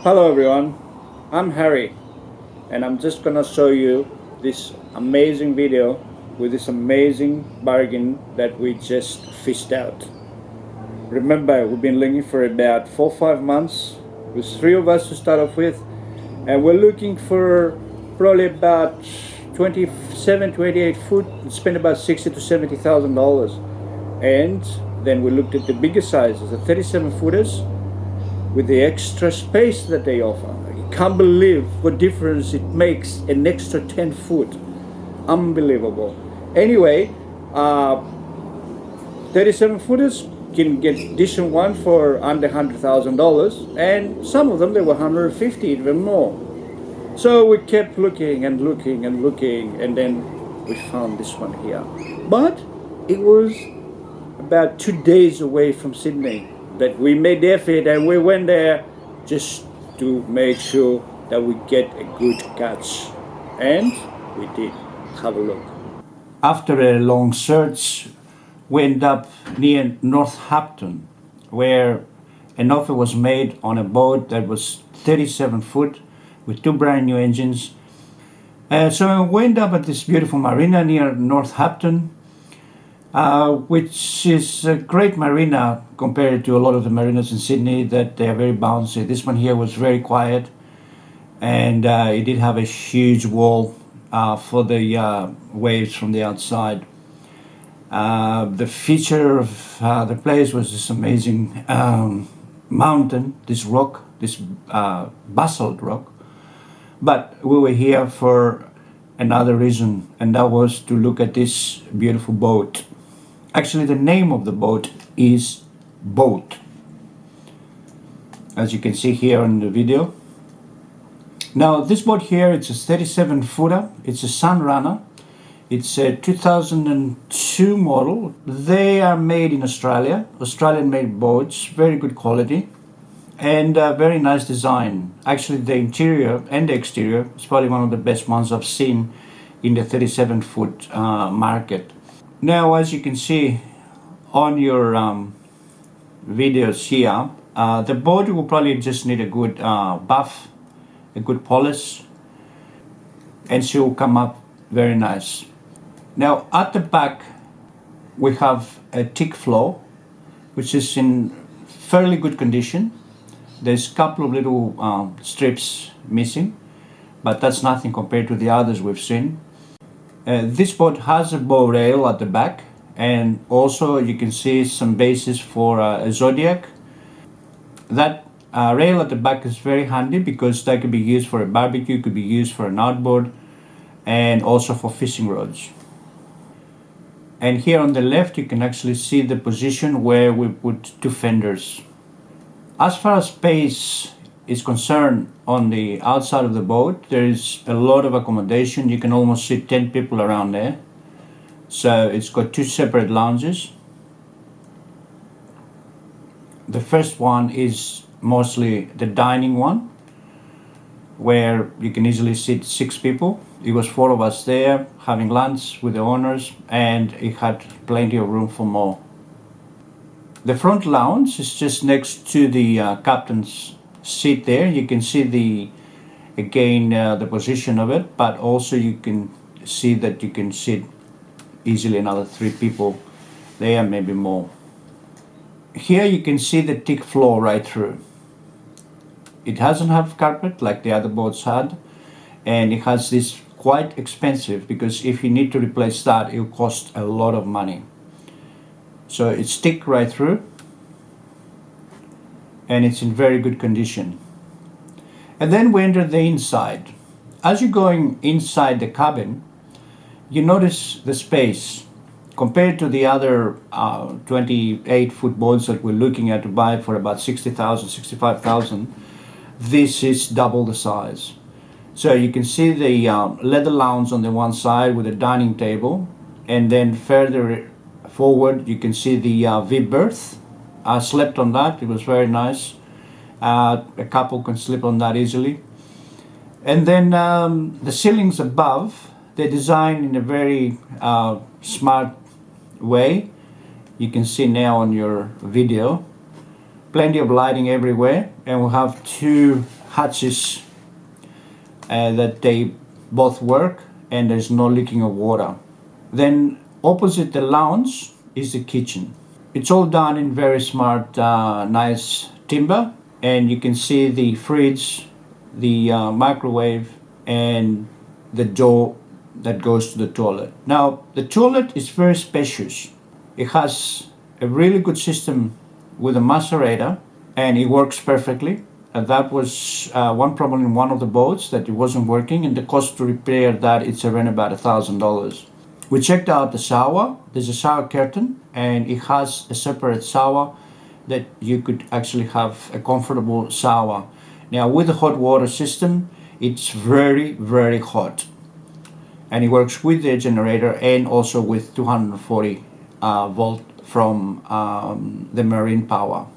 Hello everyone, I'm Harry and I'm just gonna show you this amazing video with this amazing bargain that we just fished out. Remember, we've been looking for about 4-5 months. There's 3 of us to start off with, and we're looking for probably about 27, 28 foot and spend about $60,000 to $70,000. And then we looked at the bigger sizes, the 37 footers with the extra space that they offer. You can't believe what difference it makes, an extra 10 foot. Unbelievable. Anyway, 37 footers can get edition 1 for under $100,000, and some of them they were 150, even more. So we kept looking and looking and looking, and then we found this one here. But it was about 2 days away from Sydney. But we made the effort and we went there just to make sure that we get a good catch. And we did. Have a look. After a long search, we ended up near Northampton, where an offer was made on a boat that was 37 foot with 2 brand new engines. So we ended up at this beautiful marina near Northampton, which is a great marina compared to a lot of the marinas in Sydney, that they are very bouncy. This one here was very quiet, and it did have a huge wall for the waves from the outside. The feature of the place was this amazing mountain, this rock, this basalt rock. But we were here for another reason, and that was to look at this beautiful boat. Actually, the name of the boat is Boat, as you can see here in the video. Now, this boat here, it's a 37 footer. It's a Sunrunner. It's a 2002 model. They are made in Australia, Australian made boats, very good quality, and very nice design. Actually, the interior and the exterior is probably one of the best ones I've seen in the 37 foot market. Now, as you can see on your videos here, the boat will probably just need a good buff, a good polish, and she will come up very nice. Now, at the back we have a thick floor, which is in fairly good condition. There's a couple of little strips missing, but that's nothing compared to the others we've seen. This boat has a bow rail at the back, and also you can see some bases for a Zodiac. That rail at the back is very handy because that could be used for a barbecue, could be used for an outboard, and also for fishing rods. And here on the left you can actually see the position where we put 2 fenders. As far as space is concerned, on the outside of the boat there is a lot of accommodation. You can almost sit 10 people around there. So it's got 2 separate lounges. The first one is mostly the dining one, where you can easily sit 6 people. It was 4 of us there having lunch with the owners, and it had plenty of room for more. The front lounge is just next to the captain's seat there. You can see the position of it, but also you can see that you can sit easily another 3 people there, maybe more. Here you can see the thick floor right through. It doesn't have carpet like the other boats had, and it has this quite expensive, because if you need to replace that, it will cost a lot of money. So it's thick right through, and it's in very good condition. And then we enter the inside. As you're going inside the cabin, you notice the space compared to the other 28 foot boats that we're looking at to buy for about 60,000, 65,000. This is double the size. So you can see the leather lounge on the one side with a dining table, and then further forward you can see the V berth. I slept on that. It was very nice. A couple can sleep on that easily. And then the ceilings above, they're designed in a very smart way. You can see now on your video, plenty of lighting everywhere, and we'll have 2 hatches that they both work and there's no leaking of water. Then opposite the lounge is the kitchen. It's all done in very smart, nice timber, and you can see the fridge, the microwave, and the door that goes to the toilet. Now, the toilet is very spacious. It has a really good system with a macerator, and it works perfectly. That was one problem in one of the boats, that it wasn't working, and the cost to repair that, it's around about $1,000. We checked out the shower. There's a shower curtain, and it has a separate shower that you could actually have a comfortable shower. Now, with the hot water system, it's very, very hot, and it works with the generator and also with 240 volt from the marine power.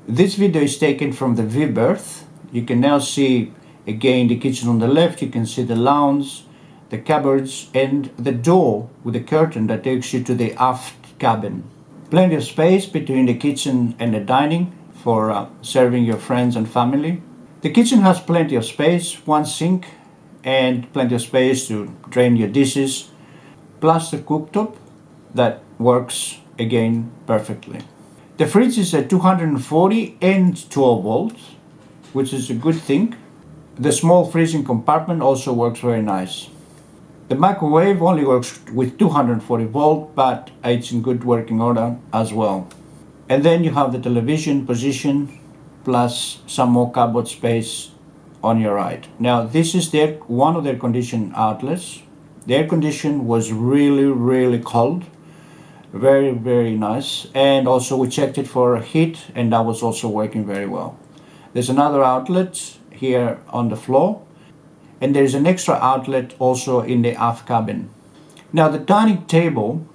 This video is taken from the V-berth. You can now see again the kitchen on the left. You can see the lounge, the cupboards, and the door with the curtain that takes you to the aft cabin. Plenty of space between the kitchen and the dining for serving your friends and family. The kitchen has plenty of space, one sink, and plenty of space to drain your dishes, plus the cooktop that works again perfectly. The fridge is at 240 and 12 volts, which is a good thing. The small freezing compartment also works very nice. The microwave only works with 240 volt, but it's in good working order as well. And then you have the television position, plus some more cupboard space on your right. Now, this is one of their condition outlets. The air condition was really, really cold. Very, very nice. And also we checked it for heat, and that was also working very well. There's another outlet here on the floor, and there's an extra outlet also in the aft cabin. Now, the dining table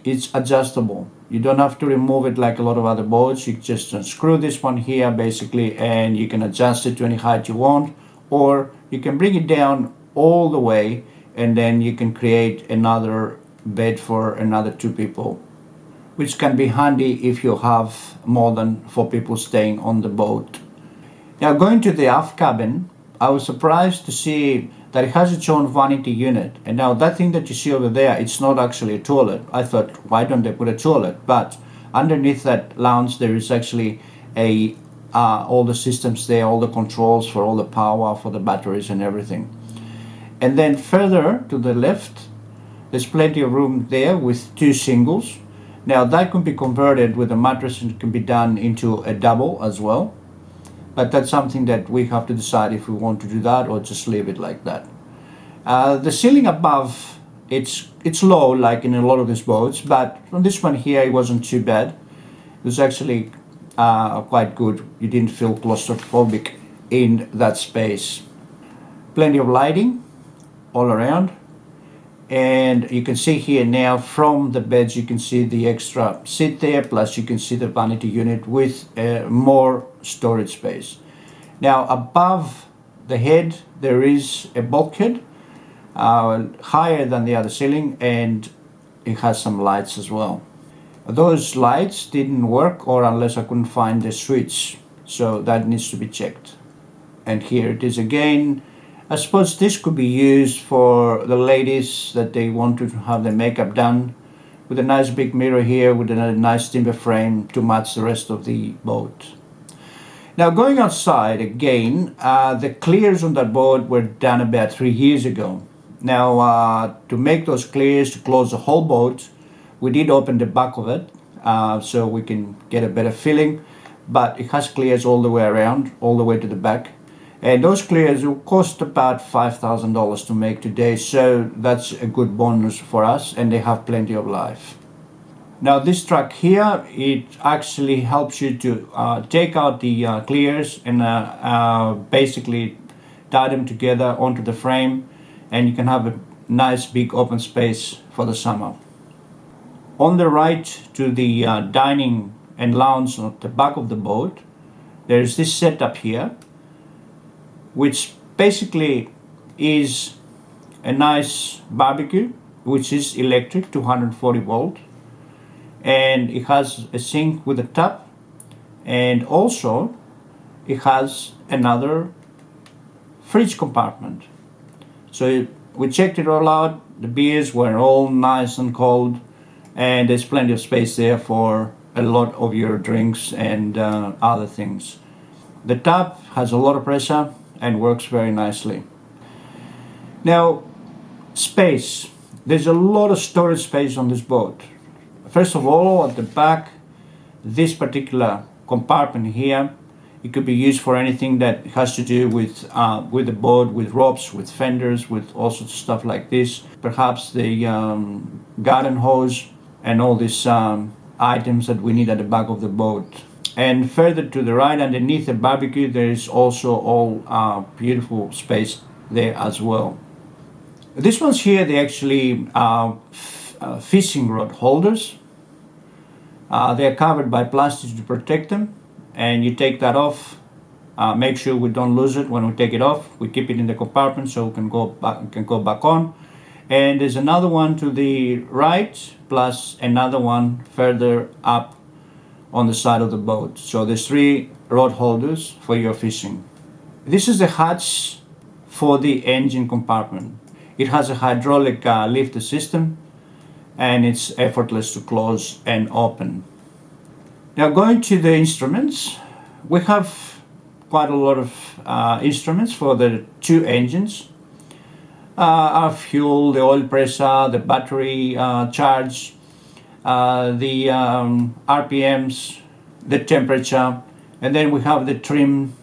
is adjustable. You don't have to remove it like a lot of other boats. You just unscrew this one here basically, and you can adjust it to any height you want, or you can bring it down all the way, and then you can create another bed for another 2 people, which can be handy if you have more than 4 people staying on the boat. Now, going to the aft cabin, I was surprised to see that it has its own vanity unit. And now that thing that you see over there, it's not actually a toilet. I thought, why don't they put a toilet? But underneath that lounge, there is actually all the systems there, all the controls for all the power, for the batteries and everything. And then further to the left, there's plenty of room there with 2 singles. Now, that can be converted with a mattress, and it can be done into a double as well. But that's something that we have to decide if we want to do that or just leave it like that. The ceiling above, it's low like in a lot of these boats, but on this one here it wasn't too bad. It was actually quite good. You didn't feel claustrophobic in that space. Plenty of lighting all around. And you can see here now from the beds, you can see the extra seat there, plus you can see the vanity unit with more storage space. Now, above the head, there is a bulkhead higher than the other ceiling, and it has some lights as well. Those lights didn't work, or unless I couldn't find the switch, so that needs to be checked. And here it is again. I suppose this could be used for the ladies that they want to have their makeup done, with a nice big mirror here with a nice timber frame to match the rest of the boat. Now, going outside again, the clears on that boat were done about 3 years ago. Now, to make those clears, to close the whole boat, we did open the back of it so we can get a better feeling, but it has clears all the way around, all the way to the back. And those clears will cost about $5,000 to make today, so that's a good bonus for us, and they have plenty of life. Now, this truck here, it actually helps you to take out the clears and basically tie them together onto the frame, and you can have a nice big open space for the summer. On the right to the dining and lounge at the back of the boat, there's this setup here, which basically is a nice barbecue, which is electric, 240 volt, and it has a sink with a tap, and also it has another fridge compartment. So we checked it all out. The beers were all nice and cold, and there's plenty of space there for a lot of your drinks and other things. The tap has a lot of pressure and works very nicely. Now, space. There's a lot of storage space on this boat. First of all, at the back, this particular compartment here, it could be used for anything that has to do with the boat, with ropes, with fenders, with all sorts of stuff like this. Perhaps the garden hose and all these items that we need at the back of the boat. And further to the right, underneath the barbecue, there is also all beautiful space there as well. These ones here, they actually are fishing rod holders. They're covered by plastic to protect them, and you take that off. Make sure we don't lose it when we take it off. We keep it in the compartment so we can go back on. And there's another one to the right, plus another one further up on the side of the boat. So there's 3 rod holders for your fishing. This is the hatch for the engine compartment. It has a hydraulic lifter system, and it's effortless to close and open. Now, going to the instruments, we have quite a lot of instruments for the 2 engines. Our fuel, the oil pressure, the battery charge, the RPMs, the temperature, and then we have the trim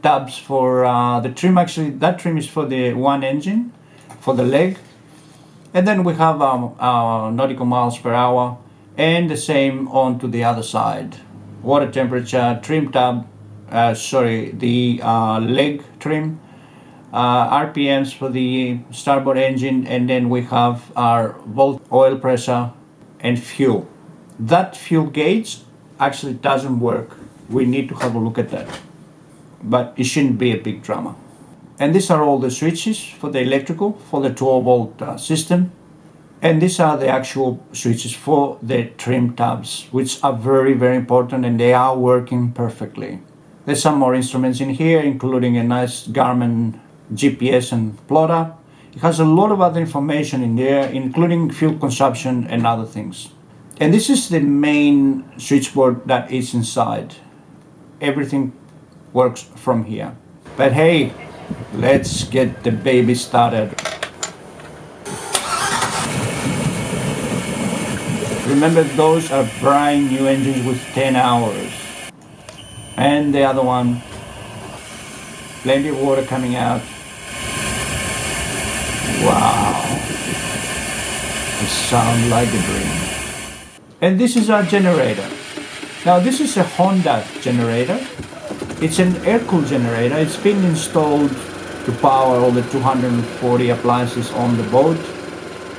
tabs for the trim. Actually, that trim is for the one engine, for the leg, and then we have our nautical miles per hour, and the same on to the other side. Water temperature, trim tab, the leg trim, RPMs for the starboard engine, and then we have our oil pressure and fuel. That fuel gauge actually doesn't work. We need to have a look at that, but it shouldn't be a big drama. And these are all the switches for the electrical, for the 12-volt system. And these are the actual switches for the trim tabs, which are very, very important, and they are working perfectly. There's some more instruments in here, including a nice Garmin GPS and plotter. It has a lot of other information in there, including fuel consumption and other things. And this is the main switchboard that is inside. Everything works from here. But hey, let's get the baby started. Remember, those are brand new engines with 10 hours. And the other one, plenty of water coming out. Wow, it sounds like a dream. And this is our generator. Now, this is a Honda generator. It's an air-cooled generator. It's been installed to power all the 240 appliances on the boat.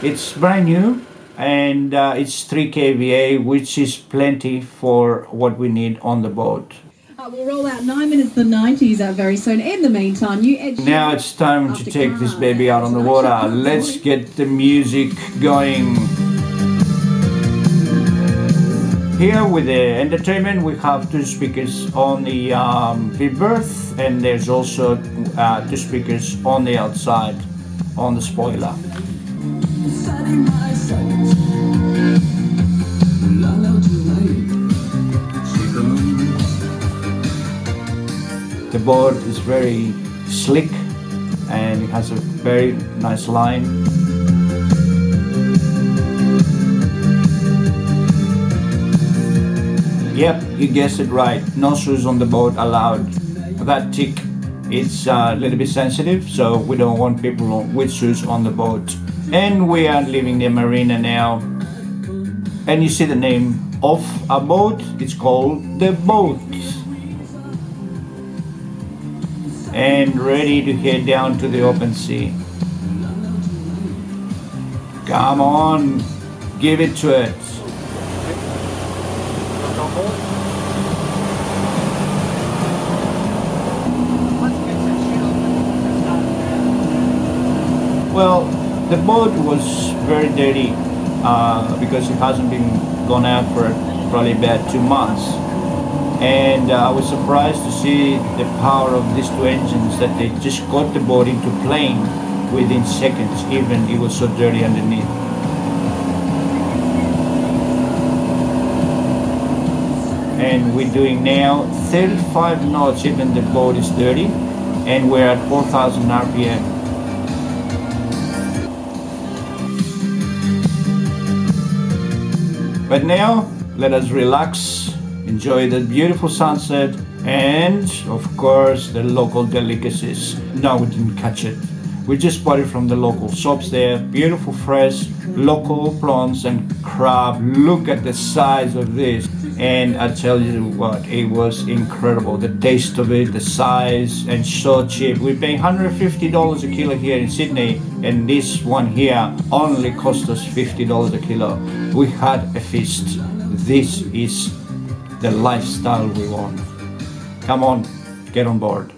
It's brand new, and it's 3 kVA, which is plenty for what we need on the boat. We'll roll out 9 minutes the 90s very soon. In the meantime, now it's time to take this baby out on the water. Let's get the music going. Here with the entertainment, we have 2 speakers on the berth, and there's also 2 speakers on the outside on the spoiler. The board is very slick and it has a very nice line. Yep, you guessed it right. No shoes on the boat allowed. That tick, it's a little bit sensitive, so we don't want people with shoes on the boat. And we are leaving the marina now. And you see the name of our boat. It's called the Boat. And ready to head down to the open sea. Come on, give it to it. Well, the boat was very dirty because it hasn't been gone out for probably about 2 months. And I was surprised to see the power of these two engines, that they just got the boat into plane within seconds, even it was so dirty underneath. And we're doing now 35 knots, even the boat is dirty, and we're at 4,000 RPM. But now, let us relax, enjoy the beautiful sunset, and of course the local delicacies. No, we didn't catch it. We just bought it from the local shops there. Beautiful fresh local prawns and crab. Look at the size of this. And I tell you what, it was incredible. The taste of it, the size, and so cheap. We're paying $150 a kilo here in Sydney, and this one here only cost us $50 a kilo. We had a feast. This is the lifestyle we want. Come on, get on board.